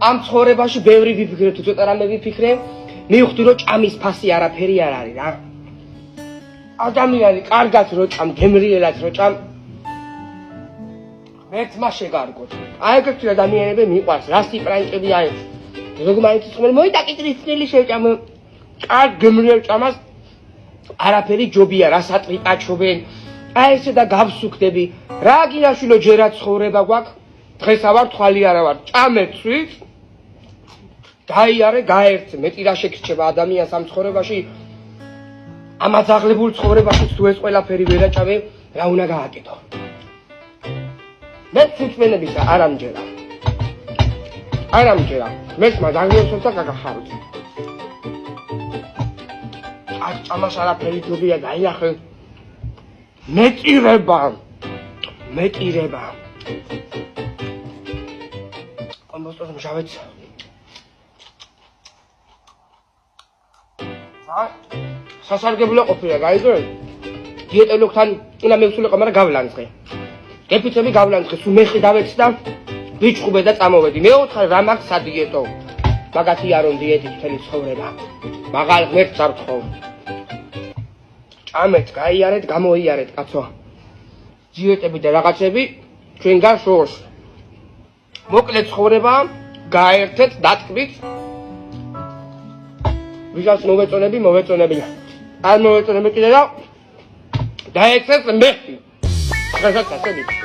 ამ ცხოვრებაში ბევრი ვიფიქრე, თუ ცოტა რამე ვიფიქრე, მივხვდი რომ ჭამის ფასი არაფერი არ არის რა. ადამიანი კარგად რო ჭამ, გემრიელად რო ჭამ, ერთმა შეგარგოთ. აი ეგეთი ადამიანები მიყვარს, რასი პრანკები არის. ზოგმართ ხმელ მოიტაკიტრის წილი შეჭამ, კარგ გემრიელ ჭამას არაფერი ჯობია, რა სატრიპაჩობენ. აი ესე და გავსუქდები. რა გინაშვილო ჯერაც ცხოვრება გვაქვს. დღეს ავარ თვალი არა ვარ. ჭამეცვით. გაიარე, გაერთე, მეტი რა შეგრჩება ადამიანს ამ ცხოვრებაში. ამაძაღლებულ ცხოვრებაში თუ ეს ყველაფერი ვერ აჭამე, რა უნდა გააკეთო? მე სუწმენებისა არ ამჯერა. არ ამჯერა. მე მაგალითად გაგახაროთ. აქ ჭამას არაფერი ჯობია, დაინახე. მეტირება. კომბოსტოს მჟავეთ. სასარგებლო ყოფილა, გაიგე? დიეტოლოგთან უნდა მივსულიყო, მაგრამ გავლანძღე. გეფიცები გავლანძღე, სულ მეხი დავეცი და ვიჭხუბე და წამოვედი. მეოთხე რა მაქვს სადიეტო? მაგათი არონ დიეტით მთელი ცხოვრება. მაღალ ღმერთს არ ვთხოვ. ჭამეთ, გაიარეთ, გამოიარეთ, კაცო. დიეტები და რაღაცები ჩვენ გაშორს. მოკლე ცხოვრება, გაერთეთ, დათქვით. ვიღაც მოვეწონები. არ მოვეწონები კიდე და დაეცეს მეხი. დღესაც ასეთი.